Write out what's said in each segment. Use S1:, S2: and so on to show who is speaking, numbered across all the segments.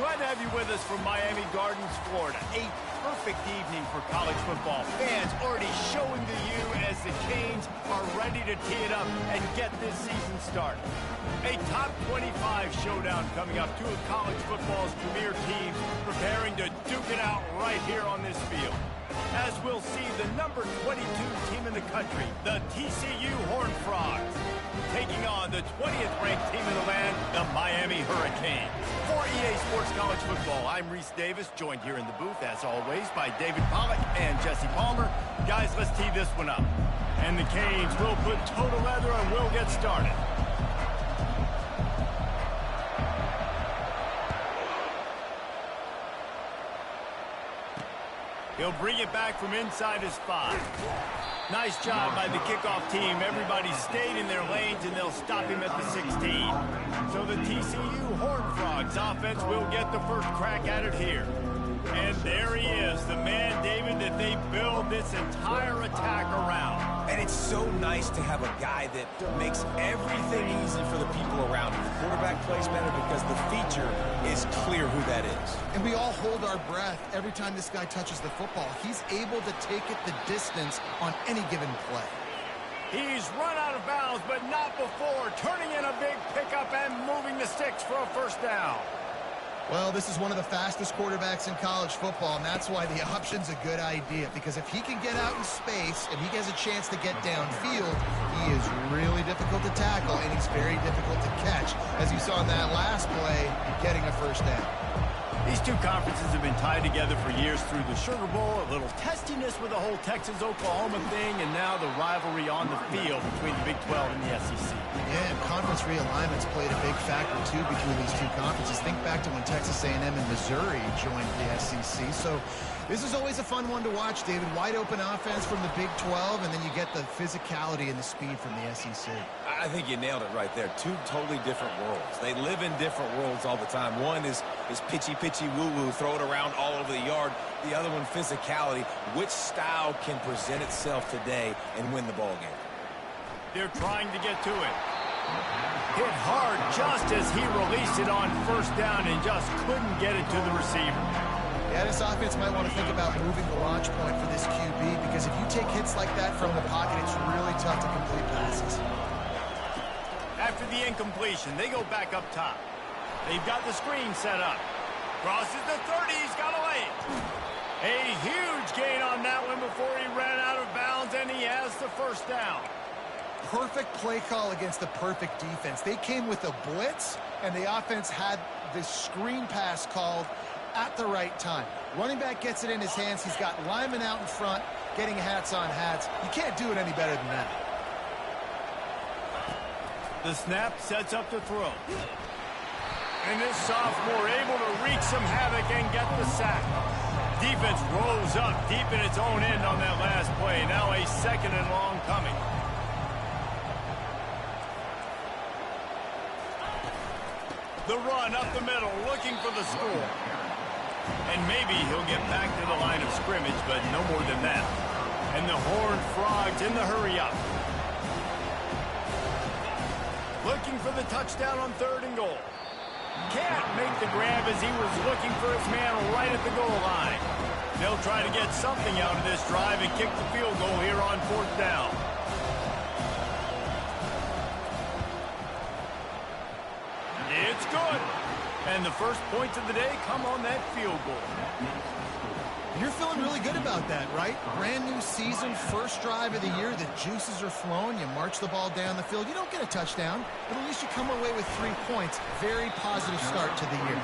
S1: Glad to have you with us from Miami Gardens, Florida. A perfect evening for college football. Fans already showing to you as the Canes are ready to tee it up and get this season started. A top 25 showdown coming up. Two of college football's premier teams preparing to duke it out right here on this field. As we'll see the number 22 team in the country, the TCU Horned Frogs, taking on the 20th ranked team in the land, the Miami Hurricanes. For EA Sports College Football, I'm Reese Davis, joined here in the booth, as always, by David Pollack and Jesse Palmer. Guys, let's tee this one up. And the Canes will put toe to leather and we'll get started. He'll bring it back from inside his 5. Nice job by the kickoff team. Everybody stayed in their lanes, and they'll stop him at the 16. So the TCU Horned Frogs offense will get the first crack at it here. And there he is, the man, David, that they build this entire attack around.
S2: And it's so nice to have a guy that makes everything easy for the people around him. The quarterback plays better because the feature is clear who that is.
S3: And we all hold our breath every time this guy touches the football. He's able to take it the distance on any given play.
S1: He's run out of bounds, but not before, turning in a big pickup and moving the sticks for a first down.
S3: Well, this is one of the fastest quarterbacks in college football, and that's why the option's a good idea. Because if he can get out in space and he has a chance to get downfield, he is really difficult to tackle, and he's very difficult to catch. As you saw in that last play, getting a first down.
S1: These two conferences have been tied together for years through the Sugar Bowl, a little testiness with the whole Texas-Oklahoma thing, and now the rivalry on the field between the Big 12 and the SEC.
S3: Yeah, and conference realignments played a big factor, too, between these two conferences. Think back to when Texas A&M and Missouri joined the SEC. So this is always a fun one to watch, David. Wide open offense from the Big 12, and then you get the physicality and the speed from the SEC.
S2: I think you nailed it right there. Two totally different worlds. They live in different worlds all the time. One is pitchy, woo-woo, throw it around all over the yard. The other one, physicality. Which style can present itself today and win the ball game?
S1: They're trying to get to it. Hit hard just as he released it on first down and just couldn't get it to the receiver.
S3: Yeah, this offense might want to think about moving the launch point for this QB, because if you take hits like that from the pocket, it's really tough to complete passes.
S1: After the incompletion, they go back up top. They've got the screen set up. Crosses the 30, he's got a lane. A huge gain on that one before he ran out of bounds, and he has the first down.
S3: Perfect play call against the perfect defense. They came with a blitz, and the offense had this screen pass called at the right time. Running back gets it in his hands. He's got linemen out in front, getting hats on hats. You can't do it any better than that.
S1: The snap sets up to throw. And this sophomore able to wreak some havoc and get the sack. Defense rose up deep in its own end on that last play. Now a second and long coming. The run up the middle, looking for the score. And maybe he'll get back to the line of scrimmage, but no more than that. And the Horned Frogs in the hurry up. Looking for the touchdown on 3rd and goal. Can't make the grab as he was looking for his man right at the goal line. They'll try to get something out of this drive and kick the field goal here on 4th down. It's good. And the first points of the day come on that field goal.
S3: You're feeling really good about that, right? Brand new season, first drive of the year. The juices are flowing. You march the ball down the field. You don't get a touchdown, but at least you come away with 3 points. Very positive start to the year.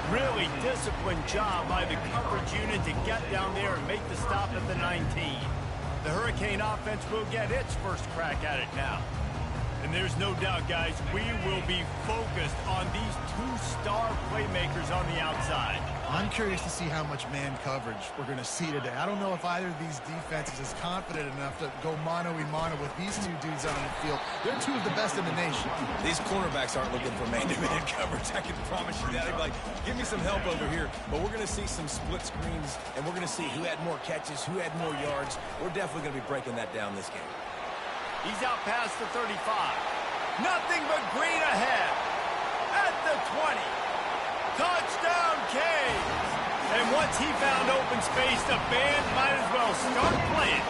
S1: Really disciplined job by the coverage unit to get down there and make the stop at the 19. The Hurricane offense will get its first crack at it now. And there's no doubt, guys, we will be focused on these 2 star playmakers on the outside.
S3: I'm curious to see how much man coverage we're going to see today. I don't know if either of these defenses is confident enough to go mano-a-mano with these 2 dudes on the field. They're 2 of the best in the nation.
S2: These cornerbacks aren't looking for man-to-man coverage. I can promise you that. They're like, give me some help over here. But we're going to see some split screens, and we're going to see who had more catches, who had more yards. We're definitely going to be breaking that down this game.
S1: He's out past the 35. Nothing but green ahead. At the 20. Touchdown, Canes! And once he found open space, the band might as well start playing.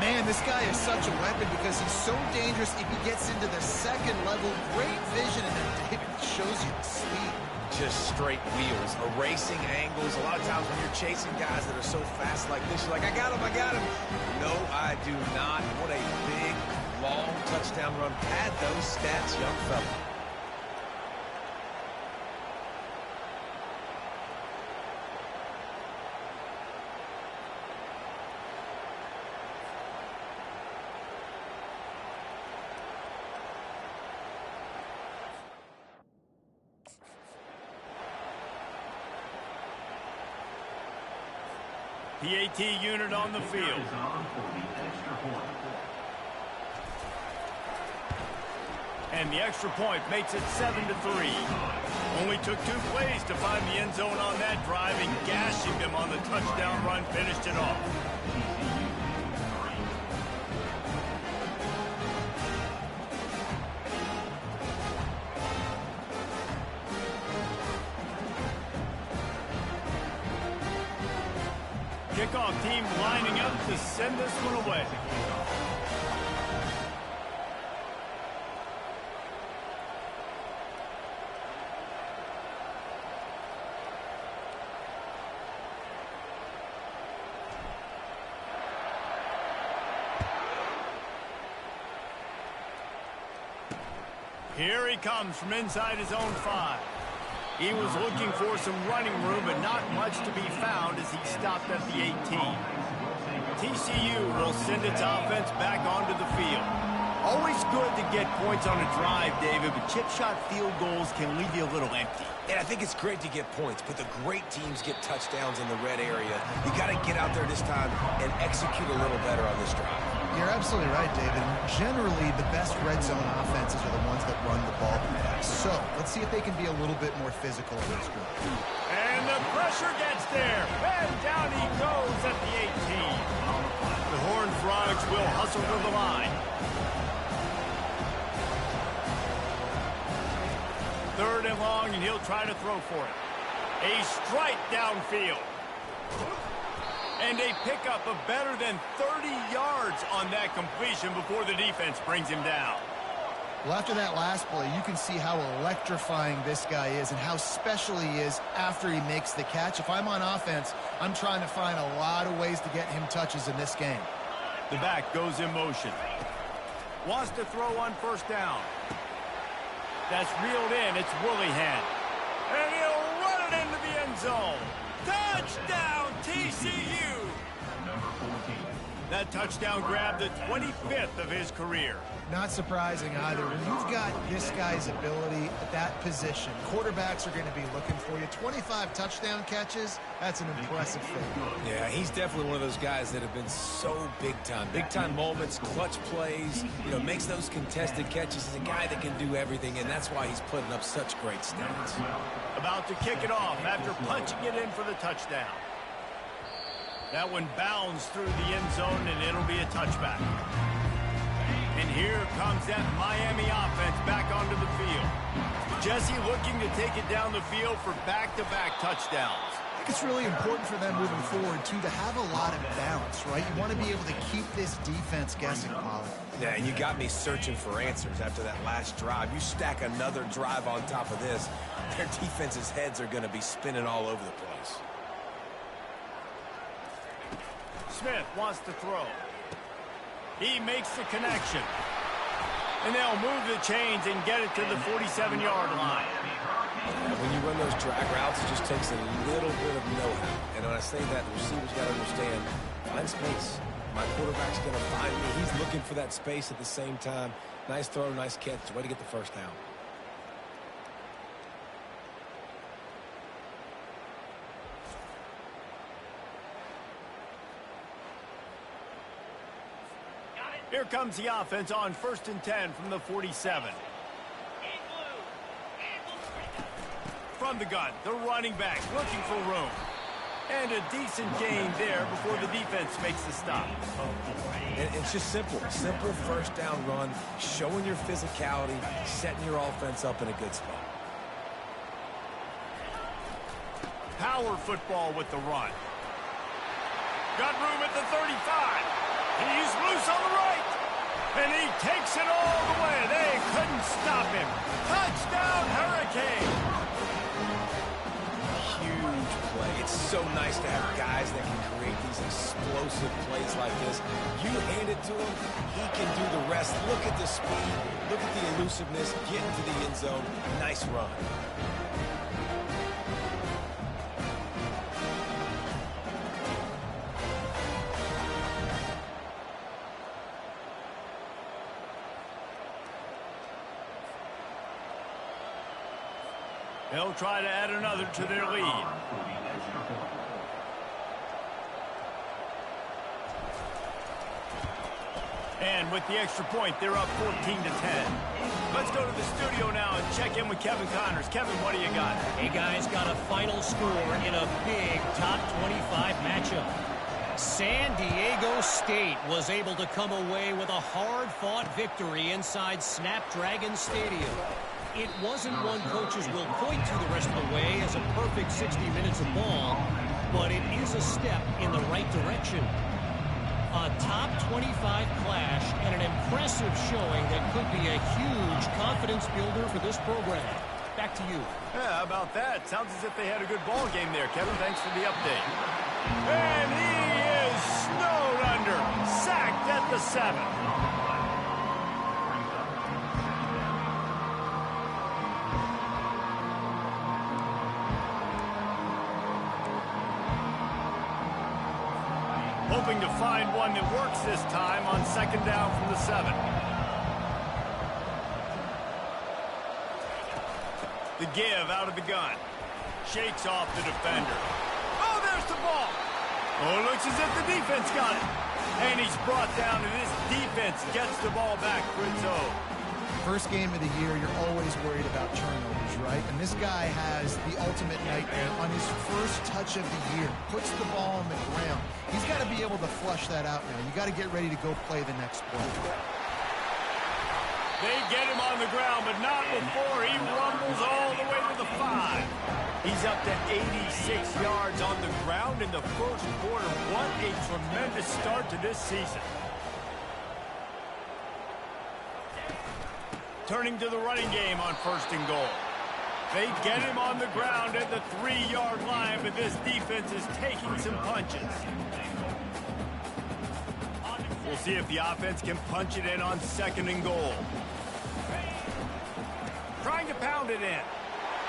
S3: Man, this guy is such a weapon because he's so dangerous if he gets into the second level. Great vision, and then David shows you the speed.
S2: Just straight wheels, erasing angles. A lot of times when you're chasing guys that are so fast like this, you're like, I got him, I got him. No, I do not. What a big, long touchdown run. Pad those stats, young fella.
S1: PAT unit on the field. And the extra point makes it 7-3. Only took 2 plays to find the end zone on that drive, and gashing them on the touchdown run finished it off. Kickoff team lining up to send this one away. Here he comes from inside his own 5. He was looking for some running room, but not much to be found as he stopped at the 18. TCU will send its offense back onto the field. Always good to get points on a drive, David, but chip shot field goals can leave you a little empty.
S2: And I think it's great to get points, but the great teams get touchdowns in the red area. You got to get out there this time and execute a little better on this drive.
S3: You're absolutely right, David. Generally, the best red zone offenses are the ones that run the ball the best. So, let's see if they can be a little bit more physical in this group.
S1: And the pressure gets there. And down he goes at the 18. The Horned Frogs will hustle to the line. 3rd and long, and he'll try to throw for it. A strike downfield. And a pickup of better than 30 yards on that completion before the defense brings him down.
S3: Well, after that last play, you can see how electrifying this guy is and how special he is after he makes the catch. If I'm on offense, I'm trying to find a lot of ways to get him touches in this game.
S1: The back goes in motion. Wants to throw on 1st down. That's reeled in. It's Willingham. And he'll run it into the end zone. Touchdown, TCU! That touchdown grabbed the 25th of his career.
S3: Not surprising either. When you've got this guy's ability at that position, quarterbacks are going to be looking for you. 25 touchdown catches, that's an impressive thing.
S2: Yeah, he's definitely one of those guys that have been so big time. Big time moments, clutch plays, makes those contested catches. He's a guy that can do everything, and that's why he's putting up such great stats.
S1: About to kick it off after punching it in for the touchdown. That one bounds through the end zone, and it'll be a touchback. And here comes that Miami offense back onto the field. Jesse looking to take it down the field for back-to-back touchdowns.
S3: I think it's really important for them moving forward, too, to have a lot of balance, right? You want to be able to keep this defense guessing, Pollard.
S2: Yeah, and you got me searching for answers after that last drive. You stack another drive on top of this, their defense's heads are going to be spinning all over the place.
S1: Smith wants to throw. He makes the connection. And they'll move the chains and get it to the 47-yard line.
S2: When you run those drag routes, it just takes a little bit of know-how. And when I say that, the receivers got to understand, find space. My quarterback's going to find me. He's looking for that space at the same time. Nice throw, nice catch. Way to get the 1st down.
S1: Here comes the offense on 1st and 10 from the 47. From the gun, the running back looking for room. And a decent gain there before the defense makes the stop.
S2: And it's just simple. Simple 1st down run, showing your physicality, setting your offense up in a good spot.
S1: power football with the run. Got room at the 35. He's loose on the right. And he takes it all the way. They couldn't stop him. Touchdown, Hurricane.
S2: Huge play. It's so nice to have guys that can create these explosive plays like this. You hand it to him, he can do the rest. Look at the speed. Look at the elusiveness. Get into the end zone. Nice run.
S1: They'll try to add another to their lead. And with the extra point, they're up 14-10. Let's go to the studio now and check in with Kevin Connors. Kevin, what do you got?
S4: Hey, guys, got a final score in a big top 25 matchup. San Diego State was able to come away with a hard-fought victory inside Snapdragon Stadium. It wasn't one coaches will point to the rest of the way as a perfect 60 minutes of ball, but it is a step in the right direction. A top 25 clash and an impressive showing that could be a huge confidence builder for this program. Back to you.
S1: Yeah, how about that? Sounds as if they had a good ball game there. Kevin, thanks for the update. And he is snowed under, sacked at the 7. Hoping to find one that works this time on second down from the 7. The give out of the gun. Shakes off the defender. Oh, there's the ball. Oh, it looks as if the defense got it. And he's brought down, and this defense gets the ball back for its own.
S3: First game of the year, you're always worried about turnovers, right? And this guy has the ultimate nightmare on his first touch of the year. Puts the ball on the ground. He's got to be able to flush that out now. You got to get ready to go play the next play.
S1: They get him on the ground, but not before he rumbles all the way to the 5. He's up to 86 yards on the ground in the first quarter. What a tremendous start to this season. Turning to the running game on first and goal. They get him on the ground at the 3-yard line, but this defense is taking some punches. We'll see if the offense can punch it in on second and goal. Trying to pound it in.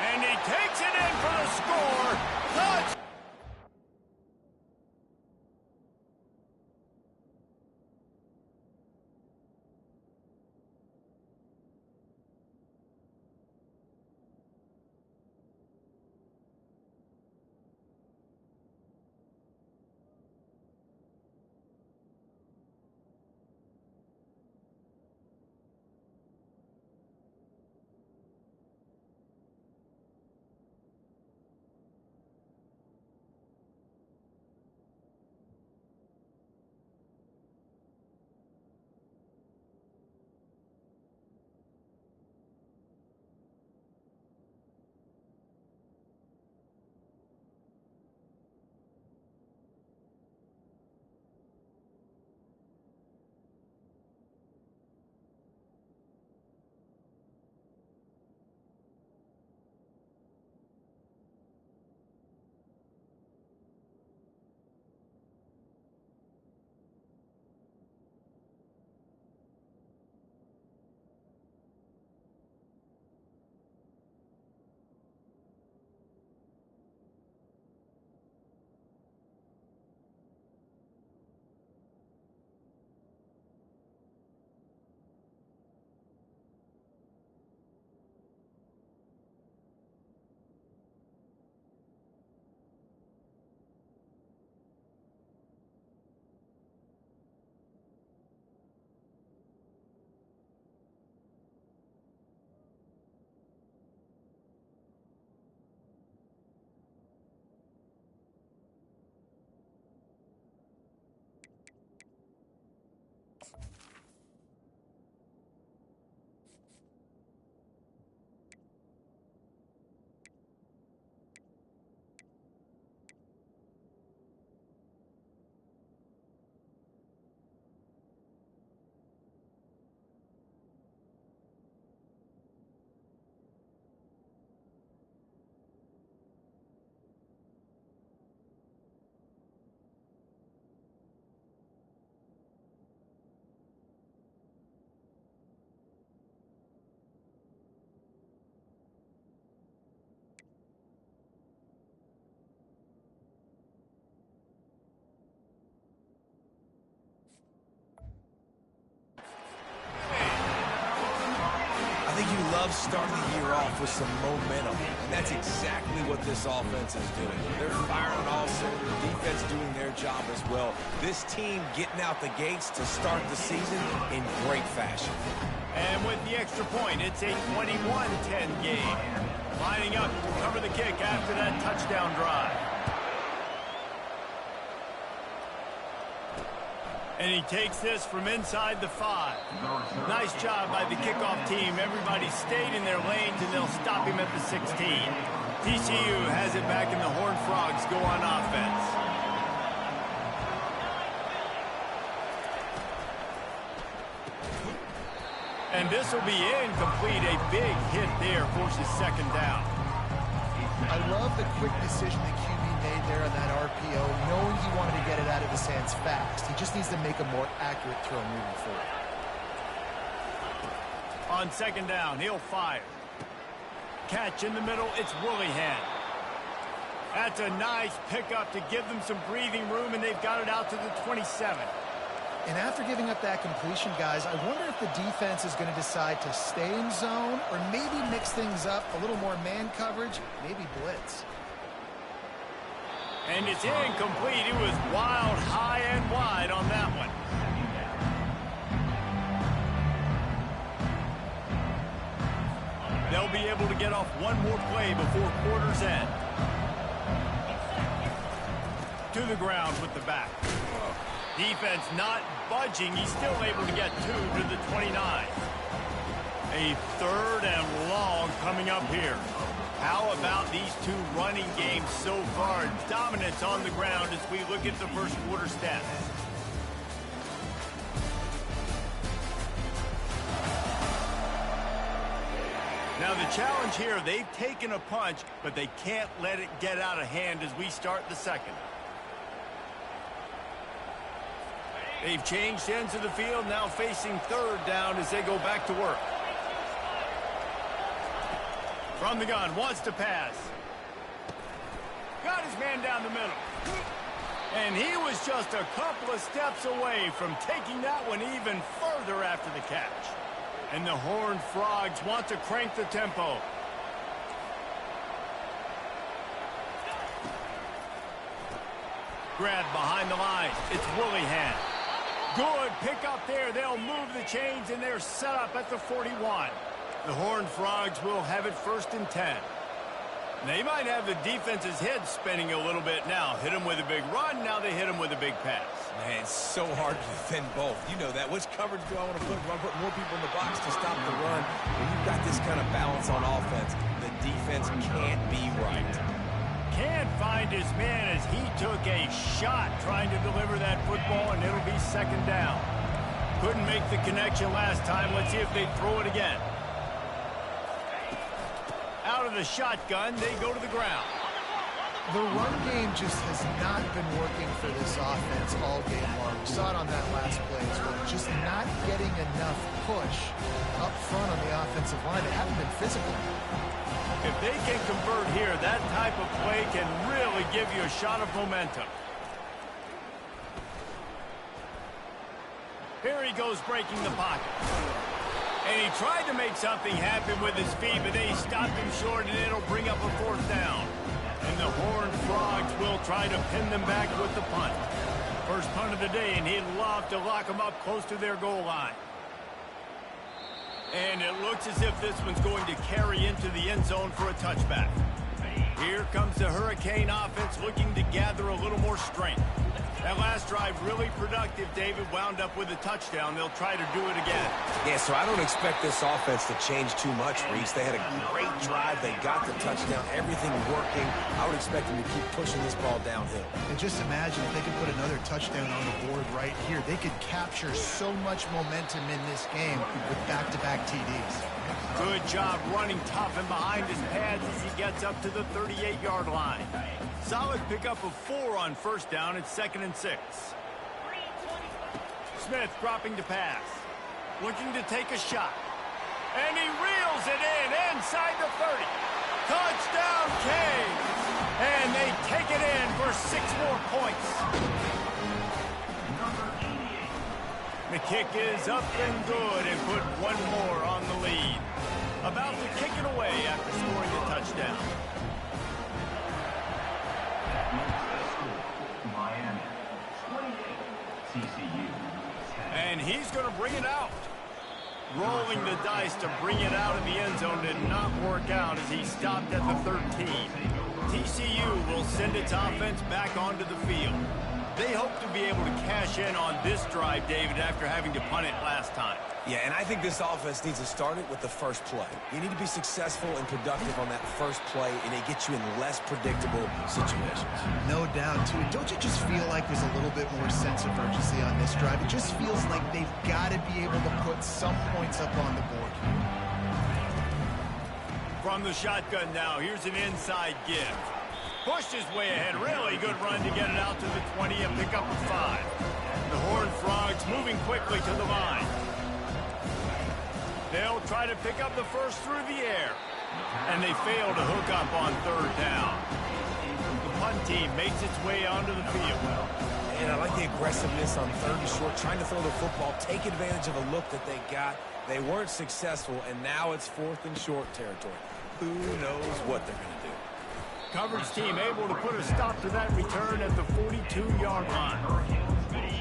S1: And he takes it in for the score. Touch!
S2: love starting the year off with some momentum, and that's exactly what this offense is doing. They're firing on all cylinders, defense doing their job as well. This team getting out the gates to start the season in great fashion.
S1: And with the extra point, it's a 21-10 game. Lining up to cover the kick after that touchdown drive. And he takes this from inside the 5. Nice job by the kickoff team. Everybody stayed in their lanes, and they'll stop him at the 16. TCU has it back, and the Horned Frogs go on offense. And this will be incomplete. A big hit there forces second down.
S3: I love the quick decision the QB made there on that RPO, knowing he wanted to get it out of his hands fast. He just needs to make a more accurate throw moving forward.
S1: On second down, he'll fire. Catch in the middle, it's Willihan. That's a nice pickup to give them some breathing room, and they've got it out to the 27.
S3: And after giving up that completion, guys, I wonder if the defense is going to decide to stay in zone or maybe mix things up, a little more man coverage, maybe blitz.
S1: And it's incomplete. It was wild, high and wide on that one. They'll be able to get off one more play before quarter's end. To the ground with the back. Defense not budging. He's still able to get 2 to the 29. A third and long coming up here. How about these two running games so far? Dominance on the ground as we look at the first quarter stats. Now the challenge here, they've taken a punch, but they can't let it get out of hand as we start the second. They've changed ends of the field, now facing third down as they go back to work. From the gun, wants to pass. Got his man down the middle. And he was just a couple of steps away from taking that one even further after the catch. And the Horned Frogs want to crank the tempo. Grab behind the line. It's Willihan. Good pick up there. They'll move the chains, and they're set up at the 41. The Horned Frogs will have it 1st and 10. They might have the defense's head spinning a little bit now. Hit him with a big run. Now they hit him with a big pass.
S2: Man, it's so hard to defend both. You know that. Which coverage do I want to put? Do I put more people in the box to stop the run? When you've got this kind of balance on offense, the defense can't be right.
S1: Can't find his man as he took a shot trying to deliver that football, and it'll be second down. Couldn't make the connection last time. Let's see if they throw it again. Out of the shotgun, they go to the ground.
S3: The run game just has not been working for this offense all game long. We saw it on that last play as well. Just not getting enough push up front on the offensive line. They haven't been physical.
S1: If they can convert here, that type of play can really give you a shot of momentum. Here he goes breaking the pocket. And he tried to make something happen with his feet, but they stopped him short, and it'll bring up a 4th down. And the Horned Frogs will try to pin them back with the punt. First punt of the day, and he'd love to lock them up close to their goal line. And it looks as if this one's going to carry into the end zone for a touchback. Here comes the Hurricane offense looking to gather a little more strength. That last drive really productive. David wound up with a touchdown. They'll try to do it again.
S2: Yeah, so I don't expect this offense to change too much, Reese. They had a great drive. They got the touchdown. Everything working. I would expect them to keep pushing this ball downhill.
S3: And just imagine if they could put another touchdown on the board right here. They could capture so much momentum in this game with back-to-back TDs.
S1: Good job running tough and behind his pads as he gets up to the 38-yard line. Solid pickup of 4 on first down. It's 2nd and 6. Smith dropping to pass. Looking to take a shot. And he reels it in inside the 30. Touchdown, Canes! And they take it in for 6 more points. The kick is up and good and put one more on the lead. About to kick it away after scoring a touchdown.
S5: Miami, 28, TCU.
S1: And he's going to bring it out. Rolling the dice to bring it out of the end zone did not work out as he stopped at the 13. TCU will send its offense back onto the field. They hope to be able to cash in on this drive, David, after having to punt it last time.
S2: Yeah, and I think this offense needs to start it with the first play. You need to be successful and productive on that first play, and it gets you in less predictable situations.
S3: No doubt, too. Don't you just feel like there's a little bit more sense of urgency on this drive? It just feels like they've got to be able to put some points up on the board.
S1: From the shotgun now, here's an inside give. Pushed his way ahead. Really good run to get it out to the 20 and pick up a 5. The Horned Frogs moving quickly to the line. They'll try to pick up the first through the air. And they fail to hook up on third down. The punt team makes its way onto the field.
S2: And I like the aggressiveness on third and short, trying to throw the football, take advantage of a look that they got. They weren't successful, and now it's fourth and short territory. Who knows what they're going to do?
S1: Coverage team able to put a stop to that return at the 42-yard line.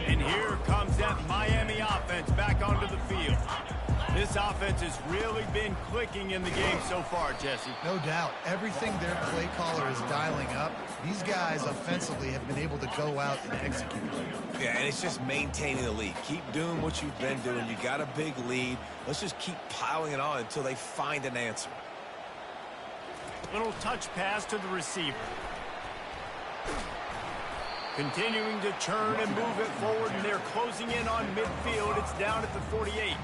S1: And here comes that Miami offense back onto the field. This offense has really been clicking in the game so far, Jesse.
S3: No doubt. Everything their play caller is dialing up, these guys offensively have been able to go out and execute.
S2: Yeah, and it's just maintaining the lead. Keep doing what you've been doing. You got a big lead. Let's just keep piling it on until they find an answer.
S1: Little touch pass to the receiver. Continuing to churn and move it forward, and they're closing in on midfield. It's down at the 48.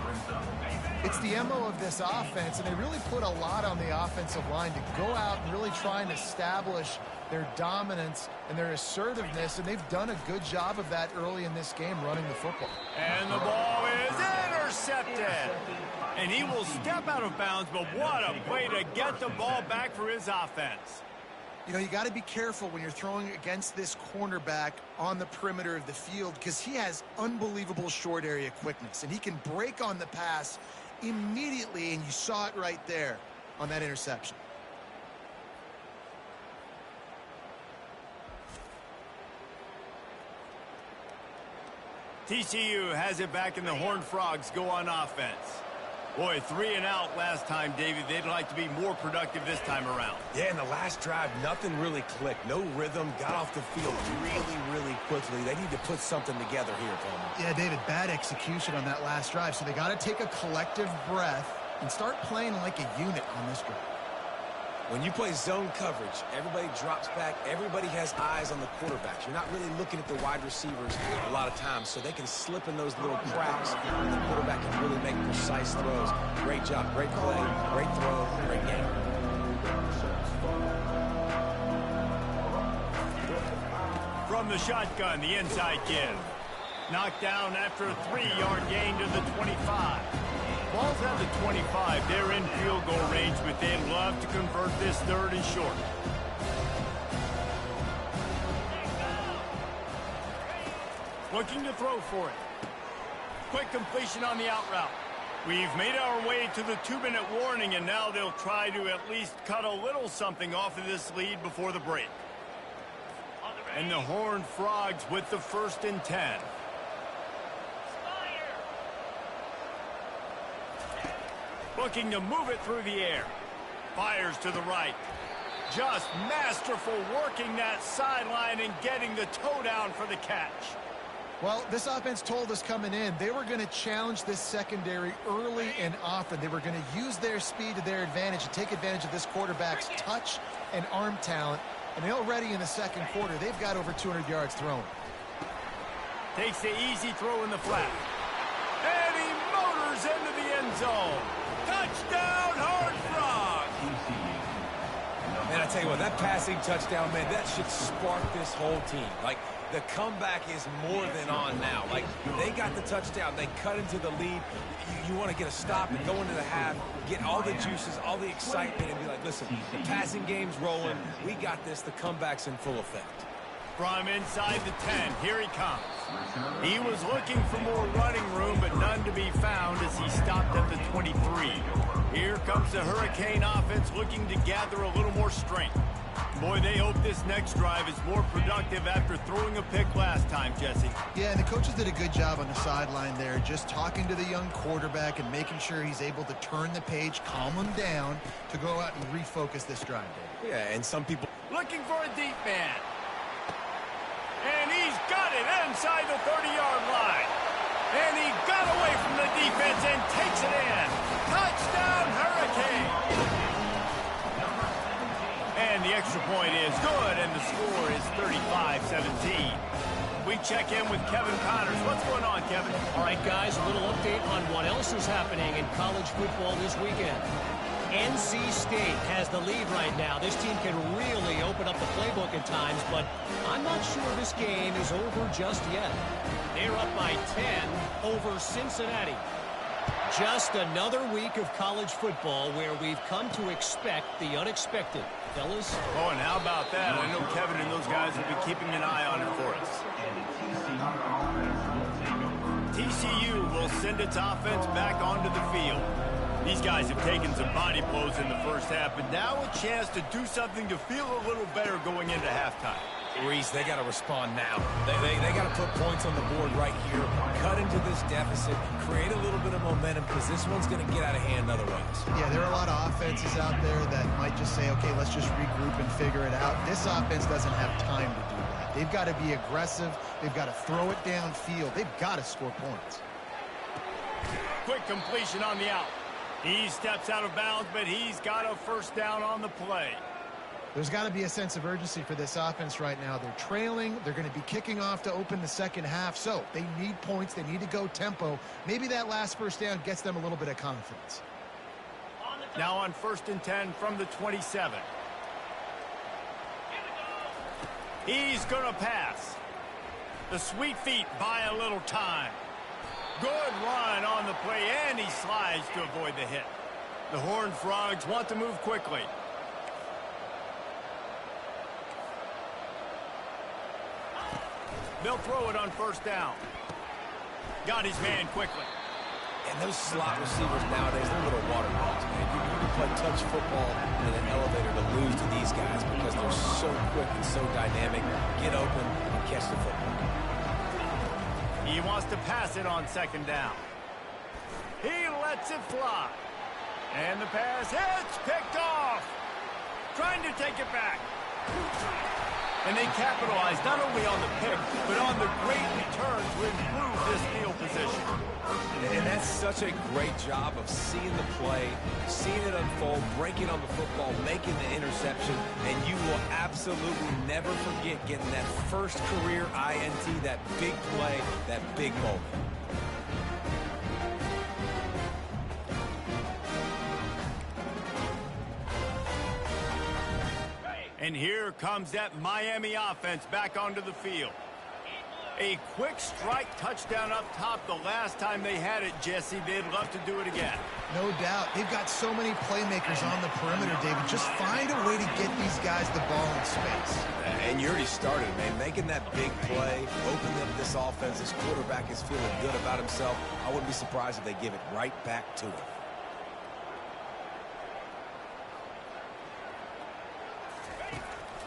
S3: It's the MO of this offense, and they really put a lot on the offensive line to go out and really try and establish their dominance and their assertiveness, and they've done a good job of that early in this game running the football.
S1: And the ball is intercepted. And he will step out of bounds, but what a way to get the ball back for his offense.
S3: You know, you got to be careful when you're throwing against this cornerback on the perimeter of the field because he has unbelievable short area quickness, and he can break on the pass immediately, and you saw it right there on that interception.
S1: TCU has it back, and the Horned Frogs go on offense. Boy, 3 and out last time, David. They'd like to be more productive this time around.
S2: Yeah, in the last drive, nothing really clicked. No rhythm, got off the field really quickly. They need to put something together here, Palmer.
S3: Yeah, David, bad execution on that last drive, so they got to take a collective breath and start playing like a unit on this drive.
S2: When you play zone coverage, everybody drops back. Everybody has eyes on the quarterbacks. You're not really looking at the wide receivers a lot of times, so they can slip in those little cracks, and the quarterback can really make precise throws. Great job, great play, great throw, great game.
S1: From the shotgun, the inside give. Knocked down after a 3-yard gain to the 25. Ball's at the 25. They're in field goal range, but they'd love to convert this third and short. Looking to throw for it. Quick completion on the out route. We've made our way to the 2-minute warning, and now they'll try to at least cut a little something off of this lead before the break. And the Horned Frogs with the 1st and 10. Looking to move it through the air. Fires to the right. Just masterful working that sideline and getting the toe down for the catch.
S3: Well, this offense told us coming in they were going to challenge this secondary early and often. They were going to use their speed to their advantage and take advantage of this quarterback's touch and arm talent. And already in the second quarter, they've got over 200 yards thrown.
S1: Takes the easy throw in the flat. And he motors into the end zone. Touchdown, Horned Frogs!
S2: Man, I tell you what, that passing touchdown, man, that should spark this whole team. Like, the comeback is more than on now. Like, they got the touchdown. They cut into the lead. You want to get a stop and go into the half, get all the juices, all the excitement, and be like, listen, the passing game's rolling. We got this. The comeback's in full effect.
S1: From inside the 10, here he comes. He was looking for more running room, but none to be found as he stopped at the 23. Here comes the Hurricane offense looking to gather a little more strength. Boy, they hope this next drive is more productive after throwing a pick last time, Jesse.
S3: Yeah, and the coaches did a good job on the sideline there, just talking to the young quarterback and making sure he's able to turn the page, calm him down to go out and refocus this drive, Dave.
S2: Yeah, and some people
S1: Looking for a deep man. And he's got it inside the 30-yard line. And he got away from the defense and takes it in. Touchdown, Hurricane. And the extra point is good, and the score is 35-17. We check in with Kevin Connors. What's going on, Kevin?
S4: All right, guys, a little update on what else is happening in college football this weekend. NC State has the lead right now. This team can really open up the playbook at times, but I'm not sure this game is over just yet. They're up by 10 over Cincinnati. Just another week of college football where we've come to expect the unexpected. Fellas?
S1: Oh, and how about that? I know Kevin and those guys will be keeping an eye on it for us. TCU will send its offense back onto the field. These guys have taken some body blows in the first half, but now a chance to do something to feel a little better going into halftime.
S2: Reese, they got to respond now. They got to put points on the board right here, cut into this deficit, create a little bit of momentum, because this one's going to get out of hand otherwise.
S3: Yeah, there are a lot of offenses out there that might just say, okay, let's just regroup and figure it out. This offense doesn't have time to do that. They've got to be aggressive. They've got to throw it downfield. They've got to score points.
S1: Quick completion on the out. He steps out of bounds, but he's got a first down on the play.
S3: There's got to be a sense of urgency for this offense right now. They're trailing. They're going to be kicking off to open the second half, so they need points. They need to go tempo. Maybe that last first down gets them a little bit of confidence.
S1: Now on 1st and 10 from the 27. He's going to pass. The sweet feet buy a little time. Good run on the play, and he slides to avoid the hit. The Horned Frogs want to move quickly. They'll throw it on first down. Got his man quickly.
S2: And those slot receivers nowadays, they're little water dogs, man. You can play touch football in an elevator to lose to these guys because they're so quick and so dynamic. Get open and catch the football.
S1: He wants to pass it on 2nd down. He lets it fly. And the pass hits, picked off. Trying to take it back. And they capitalize not only on the pick, but on the great return to improve this field position.
S2: And that's such a great job of seeing the play, seeing it unfold, breaking on the football, making the interception, and you will absolutely never forget getting that first career INT, that big play, that big moment.
S1: And here comes that Miami offense back onto the field. A quick strike touchdown up top the last time they had it, Jesse. They'd love to do it again.
S3: No doubt. They've got so many playmakers on the perimeter, David. Just find a way to get these guys the ball in space.
S2: And you already started, man. Making that big play, opening up this offense. This quarterback is feeling good about himself. I wouldn't be surprised if they give it right back to him.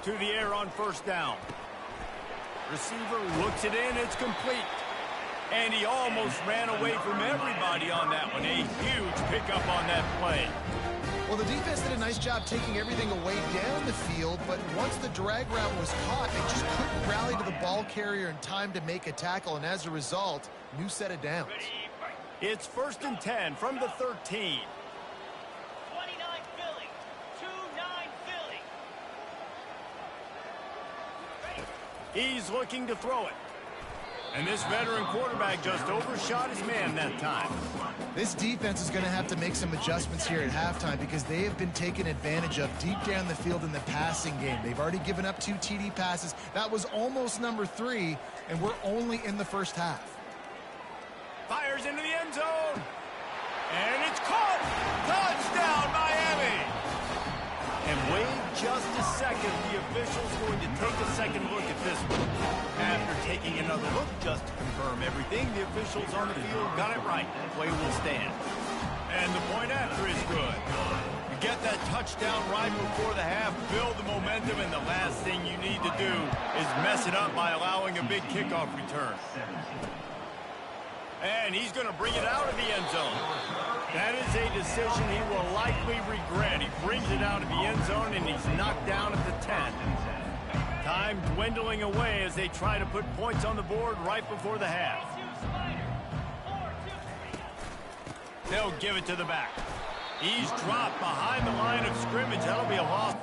S1: To the air on first down. Receiver looks it in. It's complete. And he almost ran away from everybody on that one. A huge pickup on that play.
S3: Well, the defense did a nice job taking everything away down the field, but once the drag route was caught, they just couldn't rally to the ball carrier in time to make a tackle, and as a result, new set of downs.
S1: It's 1st and 10 from the 13. He's looking to throw it. And this veteran quarterback just overshot his man that time.
S3: This defense is going to have to make some adjustments here at halftime because they have been taken advantage of deep down the field in the passing game. They've already given up 2 TD passes. That was almost number 3, and we're only in the first half.
S1: Fires into the end zone. And it's caught. Touchdown, Miami. And wait just a second. The officials will going to take a second look at this one. After taking another look just to confirm everything, the officials on the field got it right. Play will stand. And the point after is good. You get that touchdown right before the half, build the momentum, and the last thing you need to do is mess it up by allowing a big kickoff return. And he's going to bring it out of the end zone. That is a decision he will likely regret. He brings it out of the end zone, and he's knocked down at the 10. Time dwindling away as they try to put points on the board right before the half. They'll give it to the back. He's dropped behind the line of scrimmage. That'll be a loss.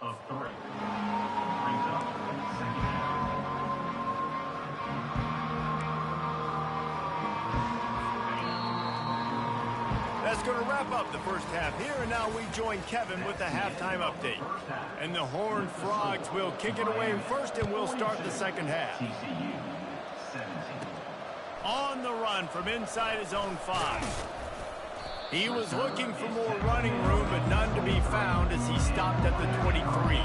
S5: Of 3. Brings up second down.
S1: That's going to wrap up the first half here, and now we join Kevin with the halftime update. And the Horned Frogs will kick it away first, and we'll start the second half.
S5: TCU 17.
S1: On the run from inside his own 5. He was looking for more running room, but none to be found as he stopped at the 23.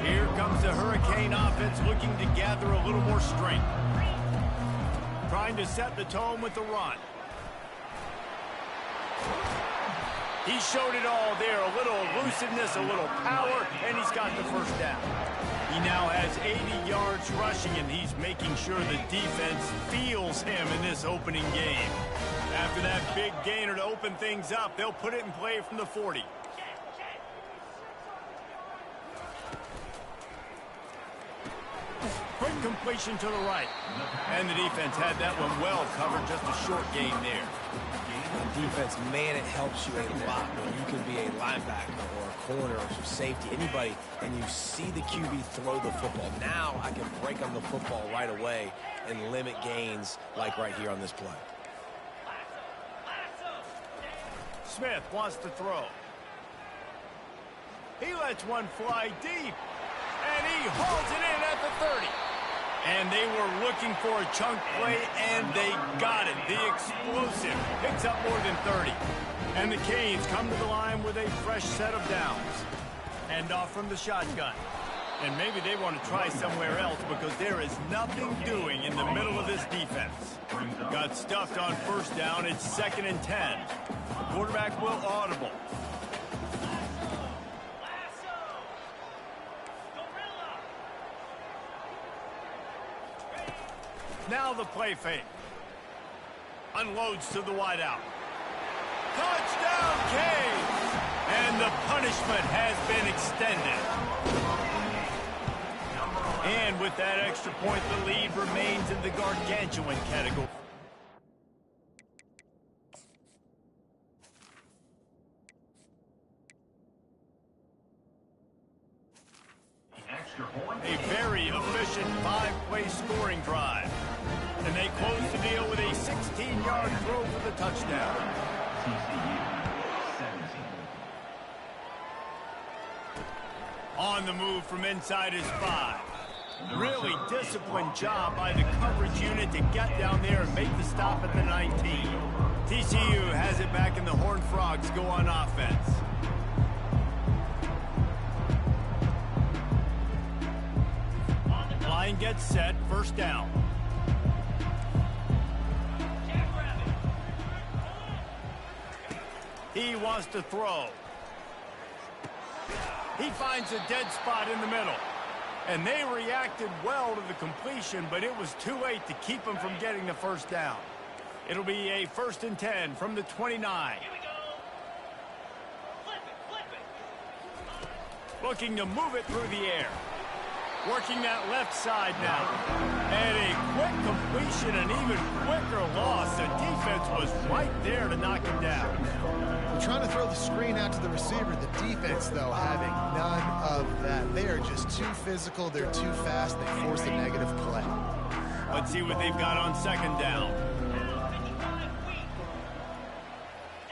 S1: Here comes the Hurricane offense looking to gather a little more strength. Trying to set the tone with the run. He showed it all there, a little elusiveness, a little power, and he's got the first down. He now has 80 yards rushing, and he's making sure the defense feels him in this opening game. After that big gainer to open things up, they'll put it in play from the 40. Quick completion to the right. And the defense had that one well covered, just a short gain there.
S2: Defense, man, it helps you a lot when you can be a linebacker or a corner or some safety, anybody, and you see the QB throw the football. Now I can break on the football right away and limit gains like right here on this play.
S1: Smith wants to throw. He lets one fly deep, and he hauls it in at the 30. And they were looking for a chunk play, and they got it. The explosive picks up more than 30. And the Canes come to the line with a fresh set of downs. Hand off from the shotgun. And maybe they want to try somewhere else because there is nothing doing in the middle of this defense. Got stuffed on first down. It's 2nd and 10. Quarterback will audible. Now the play fake. Unloads to the wideout. Touchdown, Canes! And the punishment has been extended. And with that extra point, the lead remains in the gargantuan category. A very efficient 5-play scoring drive. And they close the deal with a 16-yard throw for the touchdown.
S5: TCU 17.
S1: On the move from inside his 5. Really disciplined job by the coverage unit to get down there and make the stop at the 19. TCU has it back, and the Horned Frogs go on offense. Line gets set, first down. He wants to throw. He finds a dead spot in the middle. And they reacted well to the completion, but it was too late to keep him from getting the first down. It'll be a 1st and 10 from the 29. Looking to move it through the air. Working that left side now. And a quick completion, an even quicker loss. The defense was right there to knock him down.
S3: We're trying to throw the screen out to the receiver. The defense, though, having none of that. They are just too physical. They're too fast. They force a negative play.
S1: Let's see what they've got on 2nd down.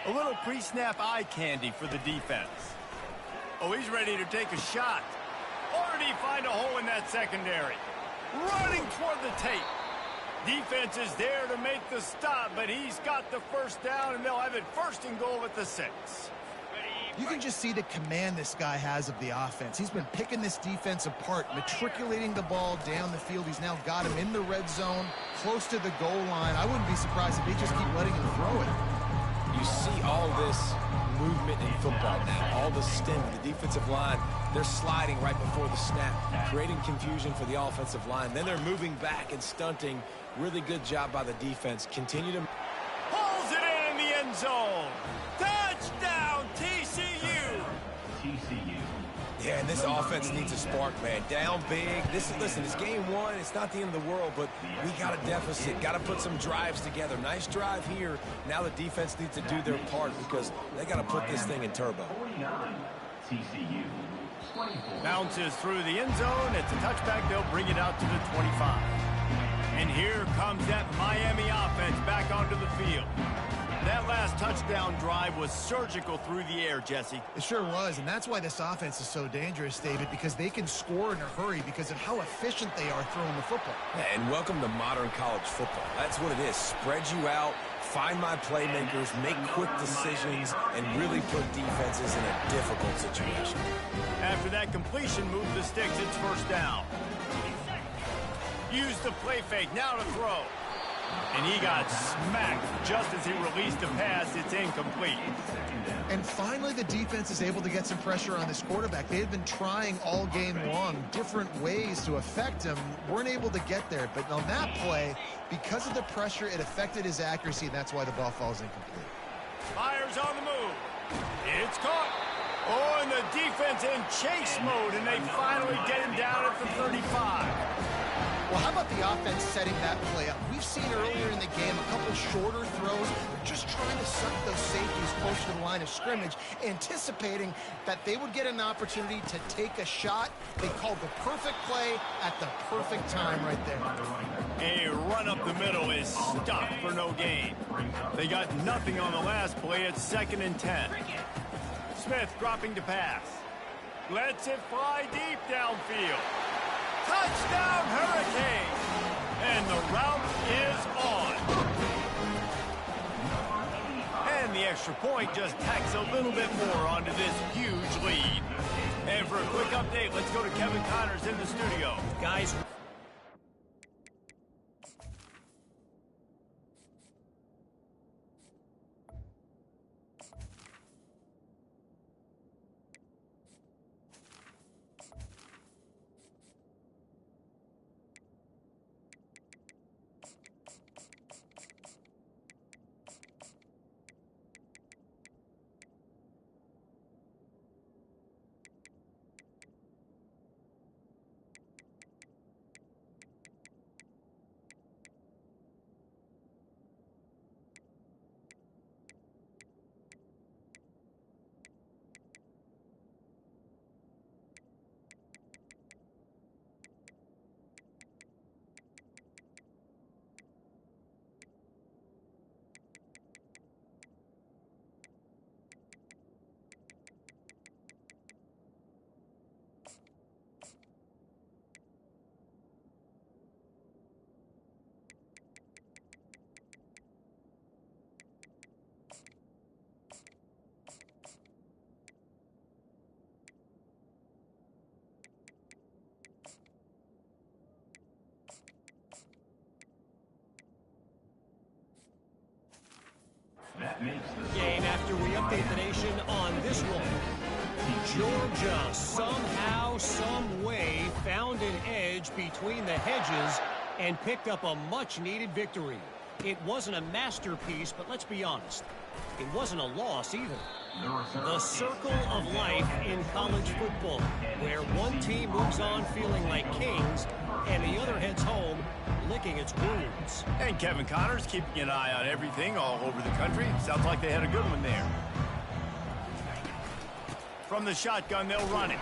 S1: A little pre-snap eye candy for the defense. Oh, he's ready to take a shot. Or did he find a hole in that secondary? Running toward the tape. Defense is there to make the stop, but he's got the first down, and they'll have it first and goal at the 6.
S3: You can just see the command this guy has of the offense. He's been picking this defense apart, matriculating the ball down the field. He's now got him in the red zone, close to the goal line. I wouldn't be surprised if they just keep letting him throw it.
S2: You see all this movement in football now, all the stem, the defensive line, they're sliding right before the snap, creating confusion for the offensive line. Then they're moving back and stunting. Really good job by the defense. Continue to...
S1: Pulls it in the end zone. Touchdown, TCU.
S5: TCU.
S2: Yeah, and this offense needs a spark, man. Down big. Listen, it's game one. It's not the end of the world, but we got a deficit. Got to put some drives together. Nice drive here. Now the defense needs to do their part because they got to put this thing in turbo.
S5: 49. TCU. 24.
S1: Bounces through the end zone. It's a touchback. They'll bring it out to the 25. And here comes that Miami offense back onto the field. That last touchdown drive was surgical through the air, Jesse.
S3: It sure was, and that's why this offense is so dangerous, David, because they can score in a hurry because of how efficient they are throwing the football.
S2: Yeah, and welcome to modern college football. That's what it is. Spread you out, find my playmakers, make quick decisions, and really put defenses in a difficult situation.
S1: After that completion, move the sticks. It's first down. Use the play fake, now to throw. And he got smacked just as he released the pass. It's incomplete.
S3: And finally, the defense is able to get some pressure on this quarterback. They had been trying all game long different ways to affect him. Weren't able to get there. But on that play, because of the pressure, it affected his accuracy, and that's why the ball falls incomplete.
S1: Myers on the move. It's caught. Oh, and the defense in chase mode, and they finally get him down at the 35.
S3: Well, how about the offense setting that play up? We've seen earlier in the game a couple shorter throws. They're just trying to suck those safeties close to the line of scrimmage, anticipating that they would get an opportunity to take a shot. They called the perfect play at the perfect time right there.
S1: A run up the middle is stopped for no gain. They got nothing on the last play. It's 2nd and 10. Smith dropping to pass. Lets it fly deep downfield. Touchdown, Hurricane! And the route is on. And the extra point just tacks a little bit more onto this huge lead. And for a quick update, let's go to Kevin Connors in the studio.
S4: Guys,
S5: That makes the
S4: game after we update the nation on this one. Georgia somehow, some way found an edge between the hedges and picked up a much-needed victory. It wasn't a masterpiece, but let's be honest, it wasn't a loss either. The circle of life in college football, where one team moves on feeling like kings and the other heads home licking its wounds.
S1: And Kevin Connors keeping an eye on everything all over the country. Sounds like they had a good one there. From the shotgun, they'll run it.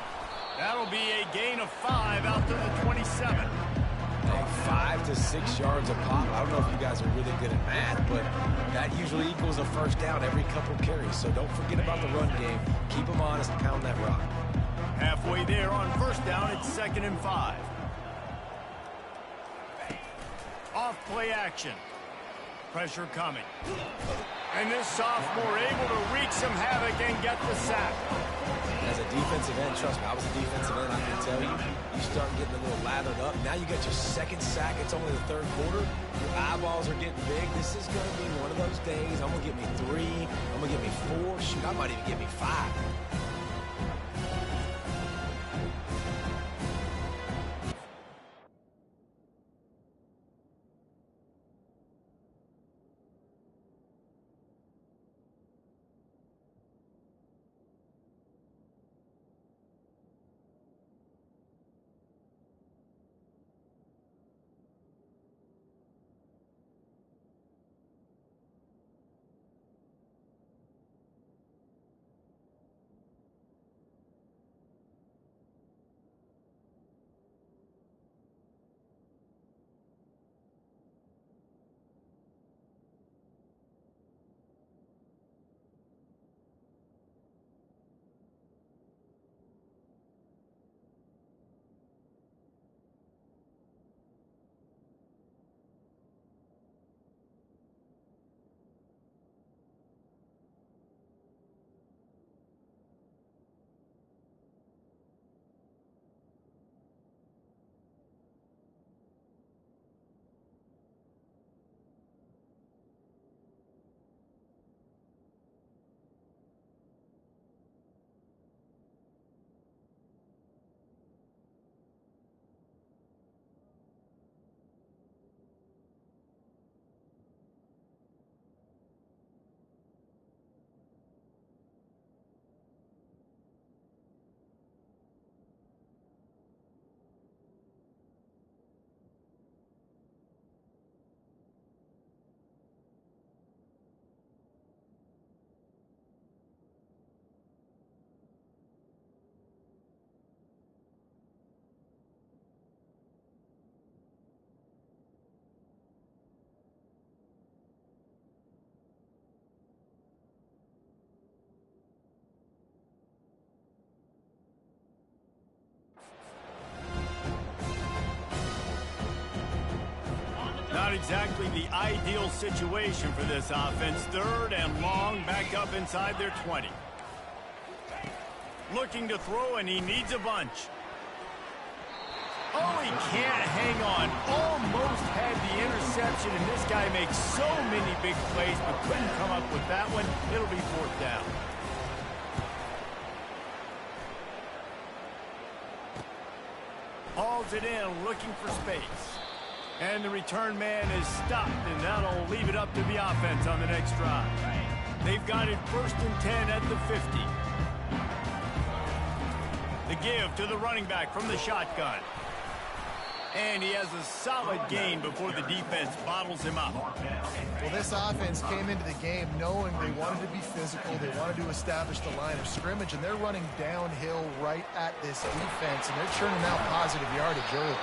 S1: That'll be a gain of 5 out to the 27.
S2: 5 to 6 yards a pop. I don't know if you guys are really good at math, but that usually equals a first down every couple carries. So don't forget about the run game. Keep them honest, pound that rock.
S1: Halfway there on first down, it's 2nd and 5. Off Play action. Pressure coming. And this sophomore able to wreak some havoc and get the sack.
S2: As a defensive end, trust me, I was a defensive end, I can tell you, you start getting a little lathered up. Now you got your second sack. It's only the third quarter. Your eyeballs are getting big. This is going to be one of those days. I'm going to get me 3. I'm going to get me 4. Shoot, I might even get me 5.
S1: Not exactly the ideal situation for this offense. 3rd and long, back up inside their 20. Looking to throw, and he needs a bunch. Oh, he can't hang on. Almost had the interception, and this guy makes so many big plays, but couldn't come up with that one. It'll be 4th down. Hauls it in, looking for space. And the return man is stopped, and that'll leave it up to the offense on the next drive. They've got it 1st and 10 at the 50. The give to the running back from the shotgun. And he has a solid gain before the defense bottles him up.
S3: Well, this offense came into the game knowing they wanted to be physical, they wanted to establish the line of scrimmage, and they're running downhill right at this defense, and they're churning out positive yardage early.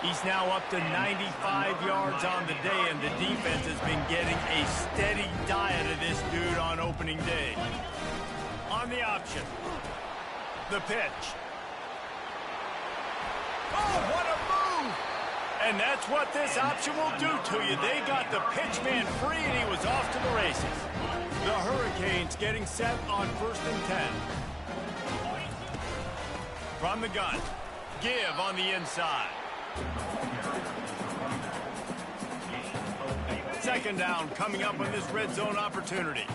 S1: He's now up to 95 yards on the day, and the defense has been getting a steady diet of this dude on opening day. On the option. The pitch. Oh, what a move! And that's what this option will do to you. They got the pitch man free, and he was off to the races. The Hurricanes getting set on 1st and 10. From the gun. Give on the inside. 2nd down coming up on this red zone opportunity.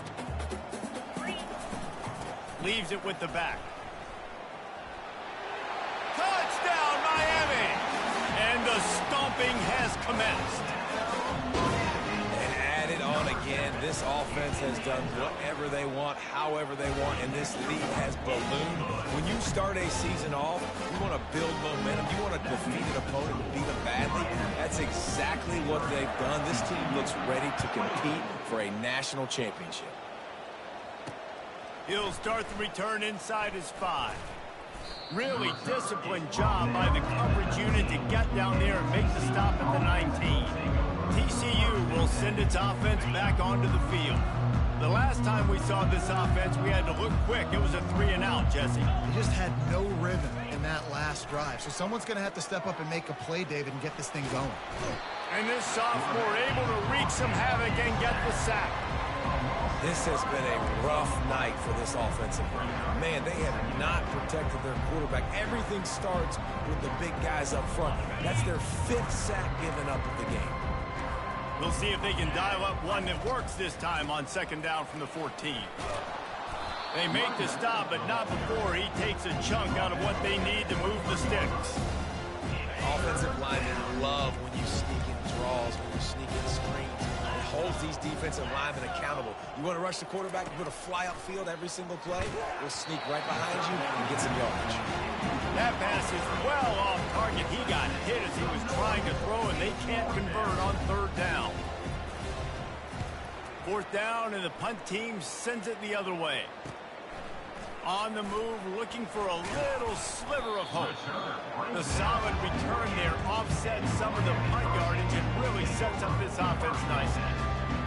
S1: Leaves it with the back. Touchdown, Miami! And the stomping has commenced.
S2: And added on again, this offense has done whatever they want, however they want, and this lead has ballooned. When you start a season off, you want to build momentum. You want to defeat an opponent and beat them badly. That's exactly what they've done. This team looks ready to compete for a national championship.
S1: He'll start the return inside his 5. Really disciplined job by the coverage unit to get down there and make the stop at the 19. TCU will send its offense back onto the field. The last time we saw this offense, we had to look quick. It was a 3-and-out, Jesse.
S3: They just had no rhythm in that last last drive. So someone's going to have to step up and make a play, David, and get this thing going.
S1: And this sophomore able to wreak some havoc and get the sack.
S2: This has been a rough night for this offensive line. Man, they have not protected their quarterback. Everything starts with the big guys up front. That's their 5th sack given up of the game.
S1: We'll see if they can dial up one that works this time on 2nd down from the 14. They make the stop, but not before he takes a chunk out of what they need to move the sticks.
S2: Offensive linemen love when you sneak in draws, when you sneak in screens. It holds these defensive linemen accountable. You want to rush the quarterback and put a fly upfield every single play? We'll sneak right behind you and get some yardage.
S1: That pass is well off target. He got hit as he was trying to throw, and they can't convert on 3rd down. 4th down, and the punt team sends it the other way. On the move, looking for a little sliver of hope. The solid return there offsets some of the punt yardage and really sets up this offense nicely.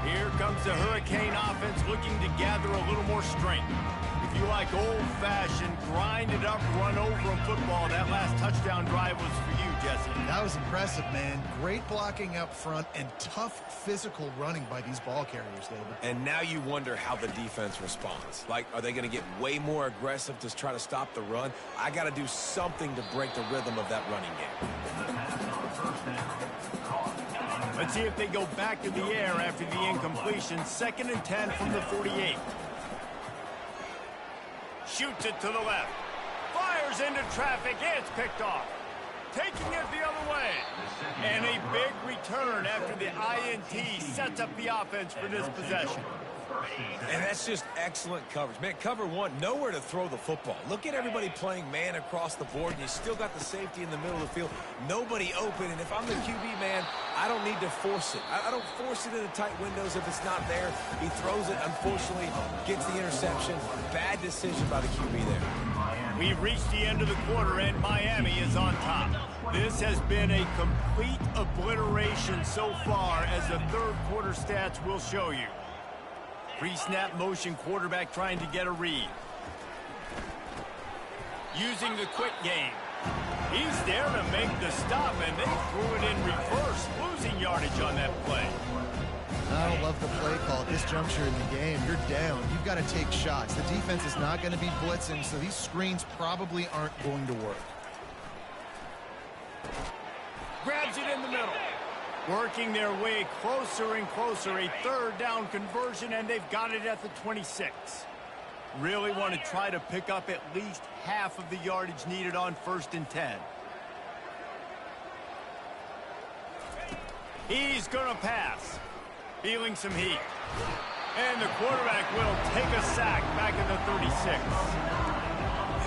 S1: Here comes the Hurricane offense looking to gather a little more strength. If you like old-fashioned, grind-it-up, run-over football, that last touchdown drive was for you, Jesse.
S3: That was impressive, man. Great blocking up front and tough physical running by these ball carriers, David.
S2: And now you wonder how the defense responds. Like, are they going to get way more aggressive to try to stop the run? I got to do something to break the rhythm of that running game.
S1: Let's see if they go back to the air after the incompletion. 2nd and 10 from the 48. Shoots it to the left. Fires into traffic. It's picked off. Taking it the other way. And a big return after the INT sets up the offense for this possession.
S2: And that's just excellent coverage. Man, cover one, nowhere to throw the football. Look at everybody playing man across the board, and you still got the safety in the middle of the field. Nobody open, and if I'm the QB, man, I don't need to force it. I don't force it into tight windows if it's not there. He throws it, unfortunately, gets the interception. Bad decision by the QB there.
S1: We've reached the end of the quarter, and Miami is on top. This has been a complete obliteration so far, as the 3rd quarter stats will show you. Pre-snap motion quarterback trying to get a read. Using the quick game. He's there to make the stop, and they threw it in reverse, losing yardage on that play.
S3: I don't love the play call at this juncture in the game. You're down. You've got to take shots. The defense is not going to be blitzing, so these screens probably aren't going to work.
S1: Grabs it in the middle. Working their way closer and closer. A 3rd down conversion, and they've got it at the 26. Really want to try to pick up at least half of the yardage needed on 1st and 10. He's going to pass. Feeling some heat. And the quarterback will take a sack back at the 36.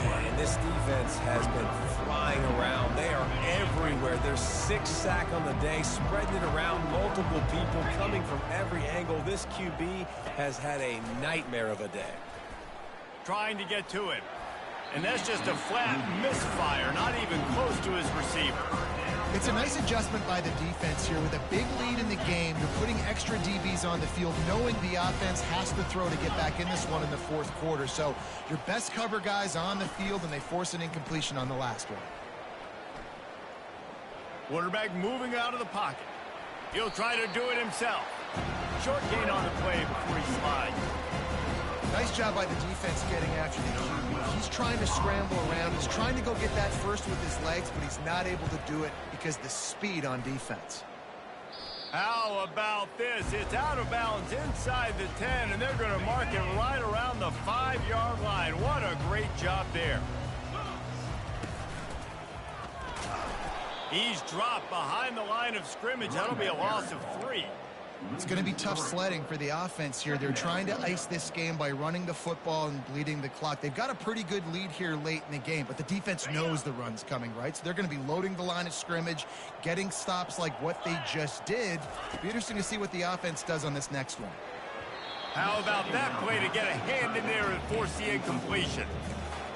S2: And this defense has been flying around. They are everywhere. There's 6 sacks on the day, spreading it around, multiple people coming from every angle. This QB has had a nightmare of a day.
S1: Trying to get to him. And that's just a flat misfire, not even close to his receiver.
S3: It's a nice adjustment by the defense here. With a big lead in the game, you're putting extra DBs on the field, knowing the offense has to throw to get back in this one in the 4th quarter. So your best cover guys on the field, and they force an incompletion on the last one.
S1: Quarterback moving out of the pocket. He'll try to do it himself. Short gain on the play before he slides.
S3: Nice job by the defense getting after the QB. He's trying to scramble around. He's trying to go get that first with his legs, but he's not able to do it because of the speed on defense.
S1: How about this? It's out of bounds inside the 10, and they're going to mark it right around the 5-yard line. What a great job there. He's dropped behind the line of scrimmage. That'll be a loss of 3.
S3: It's going to be tough sledding for the offense here. They're trying to ice this game by running the football and bleeding the clock. They've got a pretty good lead here late in the game, but the defense knows the run's coming, right? So they're going to be loading the line of scrimmage, getting stops like what they just did. It'll be interesting to see what the offense does on this next one.
S1: How about that play to get a hand in there and force the incompletion?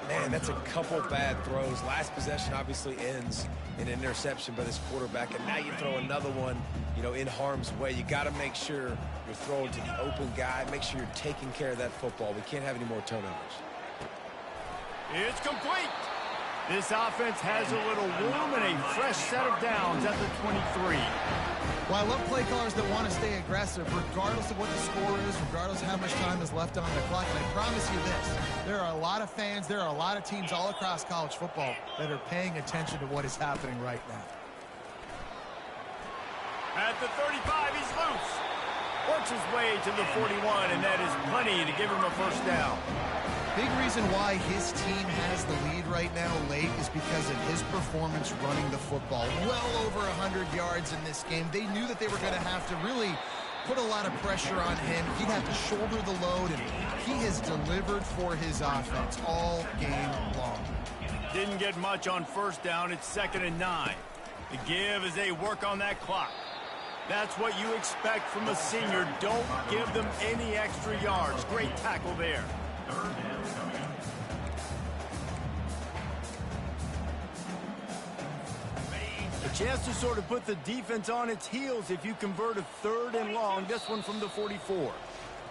S2: Man, that's a couple bad throws. Last possession obviously ends in an interception by this quarterback, and now you throw another one, you know, in harm's way. You got to make sure you're throwing to the open guy. Make sure you're taking care of that football. We can't have any more turnovers.
S1: It's complete. This offense has a little room and a fresh set of downs at the 23.
S3: Well, I love play callers that want to stay aggressive, regardless of what the score is, regardless of how much time is left on the clock. And I promise you this, there are a lot of fans, there are a lot of teams all across college football that are paying attention to what is happening right now.
S1: At the 35, he's loose. Works his way to the 41, and that is plenty to give him a first down.
S3: Big reason why his team has the lead right now late is because of his performance running the football. Well over 100 yards in this game. They knew that they were going to have to really put a lot of pressure on him. He'd have to shoulder the load, and he has delivered for his offense all game long.
S1: Didn't get much on first down. It's 2nd and 9. The give as they work on that clock. That's what you expect from a senior. Don't give them any extra yards. Great tackle there. A chance to sort of put the defense on its heels if you convert a 3rd and long. This one from the 44.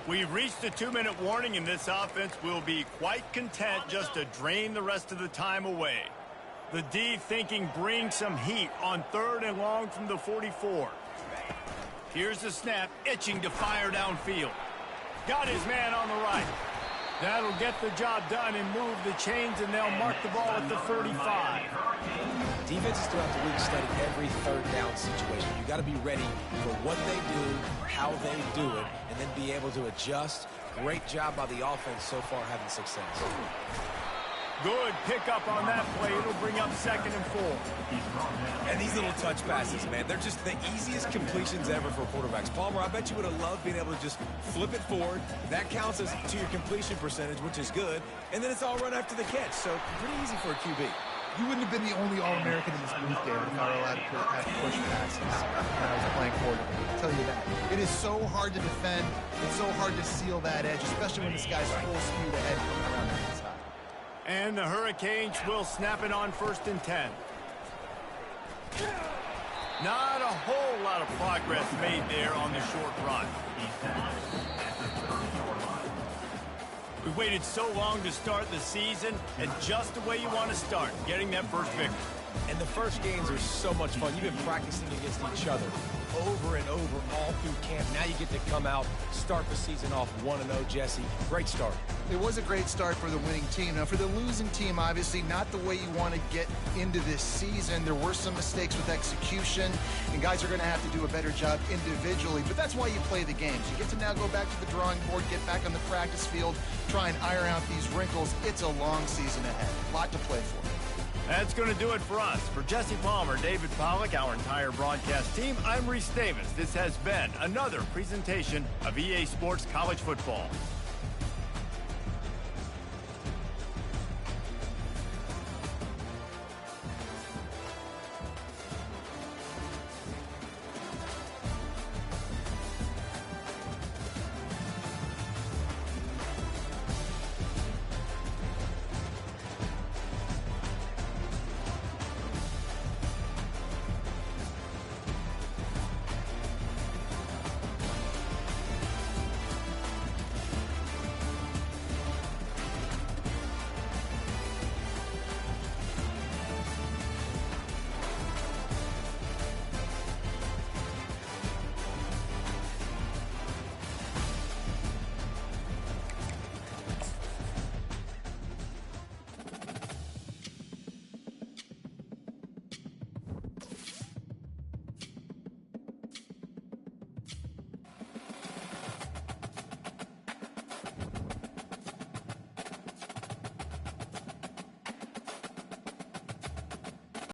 S1: We've reached the 2-minute warning, and this offense will be quite content just to drain the rest of the time away. The D thinking bring some heat on 3rd and long from the 44. Here's the snap, itching to fire downfield. Got his man on the right. That'll get the job done and move the chains, and they'll mark the ball at the 35.
S2: Defenses throughout the week study every 3rd down situation. You got to be ready for what they do, how they do it, and then be able to adjust. Great job by the offense so far having success.
S1: Good pickup on that play. It'll bring up 2nd and 4.
S2: And these little touch passes, man, they're just the easiest completions ever for quarterbacks. Palmer, I bet you would have loved being able to just flip it forward. That counts as to your completion percentage, which is good. And then it's all run after the catch, so pretty easy for a QB.
S3: You wouldn't have been the only All-American in this booth, David, if I were allowed to push passes when I was playing quarterback. I'll tell you that. It is so hard to defend. It's so hard to seal that edge, especially when this guy's full speed ahead coming around the inside.
S1: And the Hurricanes will snap it on 1st and 10. Not a whole lot of progress made there on the short run. We waited so long to start the season, and just the way you want to start, getting that first victory.
S2: And the first games are so much fun. You've been practicing against each other over and over all through camp. Now you get to come out, start the season off 1-0, Jesse. Great start.
S3: It was a great start for the winning team. Now, for the losing team, obviously not the way you want to get into this season. There were some mistakes with execution, and guys are going to have to do a better job individually. But that's why you play the games. You get to now go back to the drawing board, get back on the practice field, try and iron out these wrinkles. It's a long season ahead. A lot to play for.
S1: That's going to do it for us. For Jesse Palmer, David Pollack, our entire broadcast team, I'm Reese Davis. This has been another presentation of EA Sports College Football.